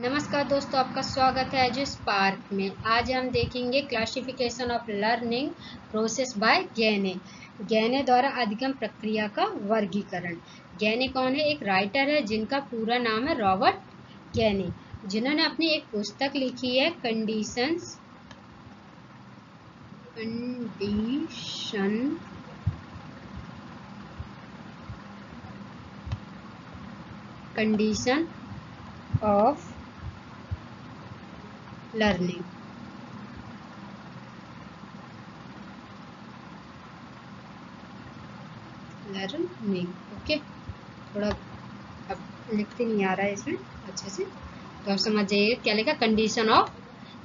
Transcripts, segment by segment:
नमस्कार दोस्तों, आपका स्वागत है एजुस पार्क में। आज हम देखेंगे classification of learning process by गैने। गैने द्वारा अधिगम प्रक्रिया का वर्गीकरण। गैने कौन है? एक राइटर है जिनका पूरा नाम है रॉबर्ट गैने, जिन्होंने अपनी एक पुस्तक लिखी है कंडीशन ऑफ लर्निंग। ओके, थोड़ा अब लिखते नहीं आ रहा है इसमें अच्छे से, तो आप समझ जाइए क्या लिखा। कंडीशन ऑफ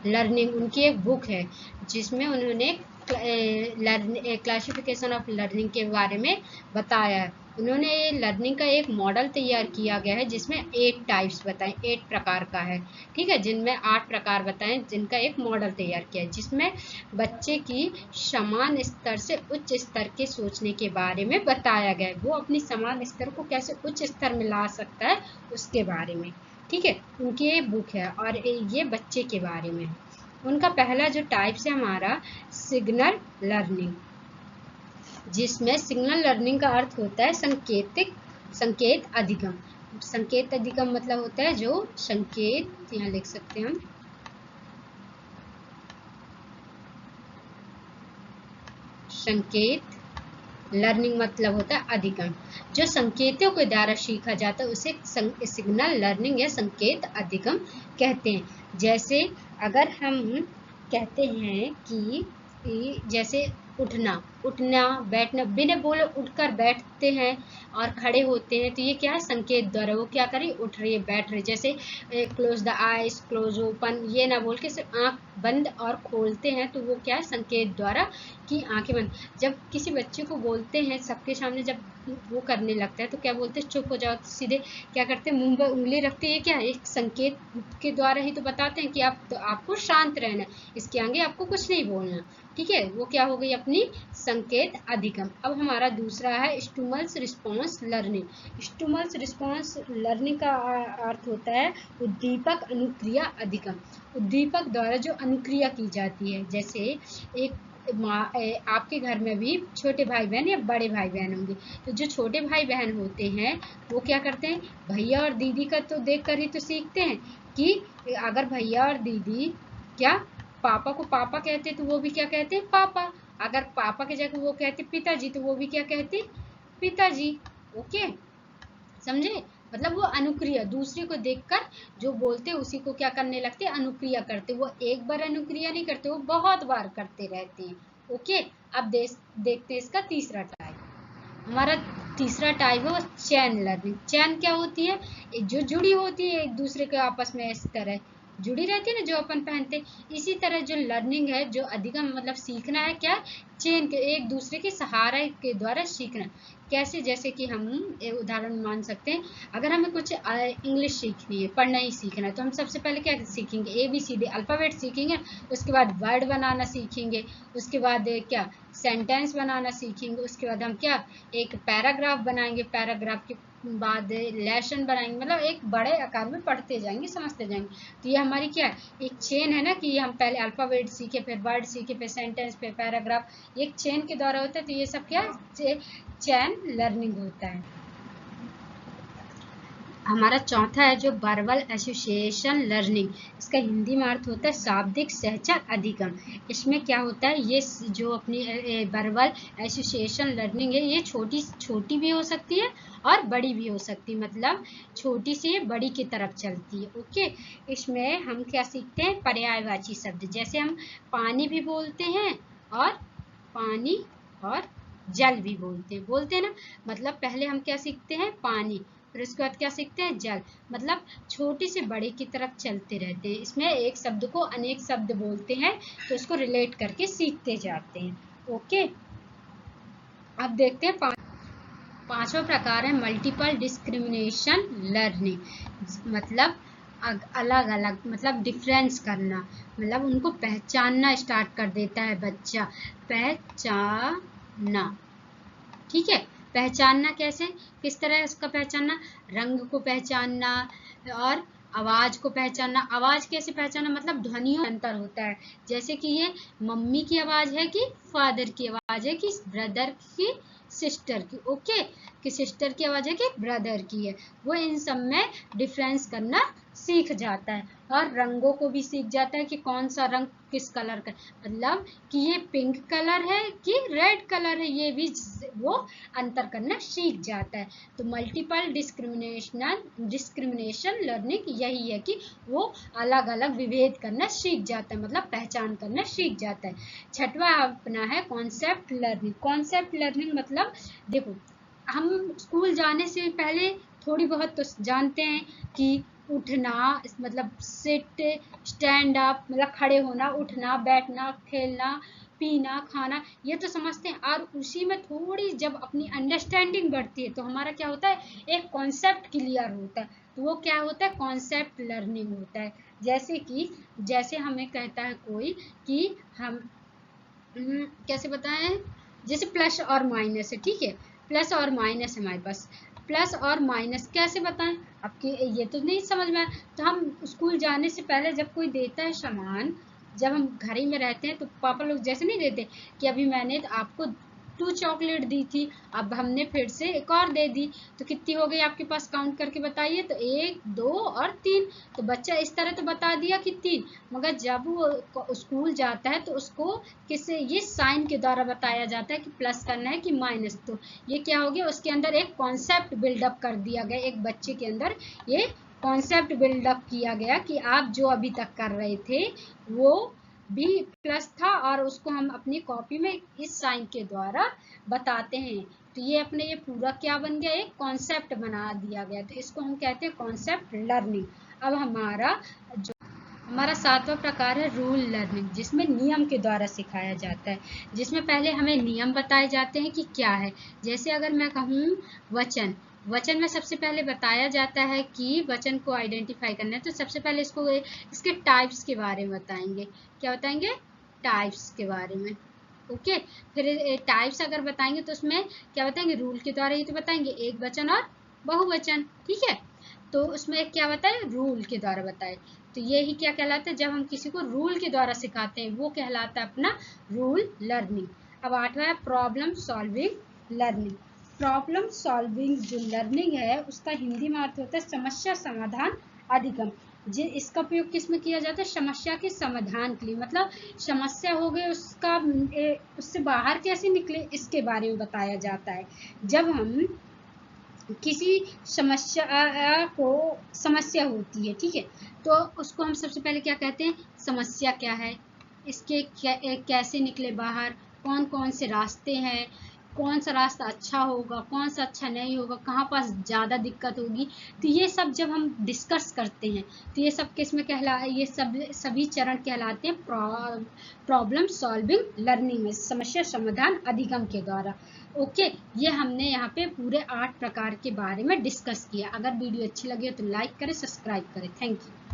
लर्निंग उनकी एक बुक है जिसमें उन्होंने क्लासिफिकेशन ऑफ लर्निंग के बारे में बताया है। उन्होंने लर्निंग का एक मॉडल तैयार किया गया है जिसमें 8 टाइप्स बताएं, 8 प्रकार का है, ठीक है, जिनमें 8 प्रकार बताएं, जिनका एक मॉडल तैयार किया है जिसमें बच्चे की समान स्तर से उच्च स्तर के सोचने के बारे में बताया गया है। वो अपनी समान स्तर को कैसे उच्च स्तर में ला सकता है उसके बारे में, ठीक है। उनकी ये बुक है और ये बच्चे के बारे में है। उनका पहला जो टाइप्स है हमारा सिग्नल लर्निंग, जिसमें सिग्नल लर्निंग का अर्थ होता है संकेत अधिगम। संकेत अधिगम मतलब होता है जो संकेत, यहाँ लिख सकते हैं हम, संकेत लर्निंग मतलब होता है अधिगम। जो संकेतों के द्वारा सीखा जाता है उसे सिग्नल लर्निंग या संकेत अधिगम कहते हैं। जैसे अगर हम कहते हैं कि जैसे उठना बैठना, बिना बोले उठकर बैठते हैं और खड़े होते हैं, तो ये क्या है? संकेत द्वारा वो क्या करे? उठ रही है, बैठ रही है। जैसे close the eyes, close open, ये ना बोल के सिर्फ आँख बंद और खोलते हैं, तो वो क्या है? संकेत द्वारा कि आंखें बंद। जब किसी बच्चे को बोलते हैं सबके सामने, जब वो करने लगता है तो क्या बोलते हैं? चुप हो जाओ। तो सीधे क्या करते हैं? मुंह पर उंगली रखते हैं। क्या एक संकेत के द्वारा ही तो बताते हैं कि आपको शांत रहना, इसके आगे आपको कुछ नहीं बोलना, ठीक है। वो क्या हो गई? अपनी संकेत अधिगम। अब हमारा दूसरा है stimulus response learning. Stimulus response learning का अर्थ होता है उद्दीपक अनुक्रिया अधिगम। उद्दीपक द्वारा जो अनुक्रिया की जाती है, जैसे एक आपके घर में भी छोटे भाई बहन या बड़े भाई बहन होंगे, तो जो छोटे भाई बहन होते हैं वो क्या करते हैं? भैया और दीदी का तो देख कर ही तो सीखते हैं कि अगर भैया और दीदी क्या पापा को पापा कहते तो वो भी क्या कहते हैं? पापा। अगर पापा के जगह वो कहते पिताजी तो वो भी क्या कहते? पिताजी। ओके, समझे? मतलब वो अनुक्रिया, दूसरे को देखकर जो बोलते उसी को क्या करने लगते? अनुक्रिया करते। वो एक बार अनुक्रिया नहीं करते, वो बहुत बार करते रहते हैं। ओके, अब देखते हैं इसका तीसरा टाइप। हमारा तीसरा टाइप है वो चैन लर्निंग। चैन क्या होती है? जो जुड़ी होती है एक दूसरे के आपस में, इस तरह जुड़ी रहती है ना जो अपन पहनते। इसी तरह जो लर्निंग है, जो अधिगम मतलब सीखना है, क्या? चेन के, एक दूसरे के सहारे के द्वारा सीखना। कैसे? जैसे कि हम उदाहरण मान सकते हैं, अगर हमें कुछ इंग्लिश सीखनी है, पढ़ना ही सीखना है, तो हम सबसे पहले क्या सीखेंगे? ABCD अल्फ़ाबेट सीखेंगे। उसके बाद वर्ड बनाना सीखेंगे। उसके बाद क्या? सेंटेंस बनाना सीखेंगे। उसके बाद हम क्या? एक पैराग्राफ बनाएंगे। पैराग्राफ के बाद लेसन बनाएंगे। मतलब एक बड़े आकार में पढ़ते जाएंगे, समझते जाएंगे। तो ये हमारी क्या है? एक चेन है ना, कि हम पहले अल्फ़ाबेट सीखे, फिर वर्ड सीखे, फिर सेंटेंस, फिर पैराग्राफ, एक चेन के द्वारा होता है। तो ये सब क्या? चैन लर्निंग होता है। हमारा चौथा है जो वर्बल एसोसिएशन लर्निंग। इसका हिंदी में अर्थ होता है शाब्दिक सहचर अधिगम। इसमें क्या होता है? ये जो अपनी वर्बल एसोसिएशन लर्निंग है, ये छोटी भी हो सकती है और बड़ी भी हो सकती है। मतलब छोटी से बड़ी की तरफ चलती है। ओके, इसमें हम क्या सीखते हैं? पर्यायवाची शब्द। जैसे हम पानी भी बोलते हैं और पानी और जल भी बोलते हैं ना। मतलब पहले हम क्या सीखते हैं? पानी, फिर उसके बाद क्या सीखते हैं? जल। मतलब छोटे से बड़े की तरफ चलते रहते हैं। इसमें एक शब्द को अनेक शब्द बोलते हैं, तो उसको रिलेट करके सीखते जाते हैं। ओके, अब देखते हैं पांचवा प्रकार है मल्टीपल डिस्क्रिमिनेशन लर्निंग। मतलब अलग अलग, मतलब डिफरेंस करना, मतलब उनको पहचानना स्टार्ट कर देता है बच्चा। पहचानना, ठीक है। पहचानना कैसे? किस तरह उसका पहचानना? रंग को पहचानना और आवाज को पहचानना, आवाज कैसे पहचानना मतलब ध्वनियों में अंतर होता है, जैसे कि ये मम्मी की आवाज है कि फादर की आवाज है कि ब्रदर की सिस्टर की, ओके, कि सिस्टर की आवाज है कि ब्रदर की है, वो इन सब में डिफरेंस करना सीख जाता है। और रंगों को भी सीख जाता है कि कौन सा रंग किस कलर का, मतलब कि ये पिंक कलर है कि रेड कलर है, ये भी वो अंतर करना सीख जाता है। तो मल्टीपल डिस्क्रिमिनेशन लर्निंग यही है कि वो अलग अलग विभेद करना सीख जाता है, मतलब पहचान करना सीख जाता है। छठवां अपना है कॉन्सेप्ट लर्निंग। कॉन्सेप्ट लर्निंग मतलब देखो, हम स्कूल जाने से पहले थोड़ी बहुत तो जानते हैं कि उठना मतलब सिट, स्टैंड अप मतलब खड़े होना, उठना, बैठना, खेलना, पीना, खाना, ये तो समझते हैं। और उसी में थोड़ी जब अपनी अंडरस्टैंडिंग बढ़ती है तो हमारा क्या होता है, एक कॉन्सेप्ट क्लियर होता है, तो वो क्या होता है, कॉन्सेप्ट लर्निंग होता है। जैसे हमें कहता है कोई कि हम कैसे बताएं, जैसे प्लस और माइनस है, ठीक है, प्लस और माइनस हमारे पास, प्लस और माइनस कैसे बताएं, आपके ये तो नहीं समझ में आया। तो हम स्कूल जाने से पहले जब कोई देता है सामान, जब हम घर ही में रहते हैं तो पापा लोग जैसे नहीं देते कि अभी मैंने तो आपको 2 चॉकलेट दी थी, अब हमने फिर से एक और दे दी, तो कितनी हो गई आपके पास, काउंट करके बताइए, तो 1 2 और 3, तो बच्चा इस तरह तो बता दिया कि 3, मगर जब वो स्कूल जाता है तो उसको किससे, ये साइन के द्वारा बताया जाता है कि प्लस करना है कि माइनस, तो ये क्या हो गया, उसके अंदर एक कॉन्सेप्ट बिल्डअप कर दिया गया, एक बच्चे के अंदर ये कॉन्सेप्ट बिल्डअप किया गया कि आप जो अभी तक कर रहे थे वो भी प्लस था, और उसको हम अपनी कॉपी में इस साइन के द्वारा बताते हैं। तो ये अपने ये पूरा क्या बन गया, एक कॉन्सेप्ट बना दिया गया, तो इसको हम कहते हैं कॉन्सेप्ट लर्निंग। अब हमारा 7वां प्रकार है रूल लर्निंग, जिसमें नियम के द्वारा सिखाया जाता है, जिसमें पहले हमें नियम बताए जाते हैं कि क्या है। जैसे अगर मैं कहूँ वचन, वचन में सबसे पहले बताया जाता है कि वचन को आइडेंटिफाई करना है, तो सबसे पहले इसके टाइप्स के बारे में बताएंगे। क्या बताएंगे, टाइप्स के बारे में, ओके। फिर टाइप्स अगर बताएंगे तो उसमें क्या बताएंगे, रूल के द्वारा ही तो बताएंगे, एक वचन और बहुवचन, ठीक है। तो उसमें क्या बताए, रूल के द्वारा बताए, तो ये ही क्या कहलाता है, जब हम किसी को रूल के द्वारा सिखाते हैं वो कहलाता है अपना रूल लर्निंग। अब 8वां है problem solving learning. Problem solving जो लर्निंग है उसका हिंदी में अर्थ होता है समस्या समाधान अधिगम। इसका प्रयोग किस में किया जाता है, समस्या के समाधान के लिए, मतलब समस्या हो गई उससे बाहर कैसे निकले इसके बारे में बताया जाता है। जब हम किसी समस्या होती है, ठीक है, तो उसको हम सबसे पहले क्या कहते हैं, समस्या क्या है, इसके कैसे निकले बाहर, कौन कौन से रास्ते हैं, कौन सा रास्ता अच्छा होगा, कौन सा अच्छा नहीं होगा, कहाँ पास ज़्यादा दिक्कत होगी, तो ये सब जब हम डिस्कस करते हैं तो ये सब किस में ये सभी चरण कहलाते हैं प्रॉब्लम सॉल्विंग लर्निंग में, समस्या समाधान अधिगम के द्वारा, ओके। ये हमने यहाँ पे पूरे 8 प्रकार के बारे में डिस्कस किया। अगर वीडियो अच्छी लगी हो तो लाइक करें, सब्सक्राइब करें, थैंक यू।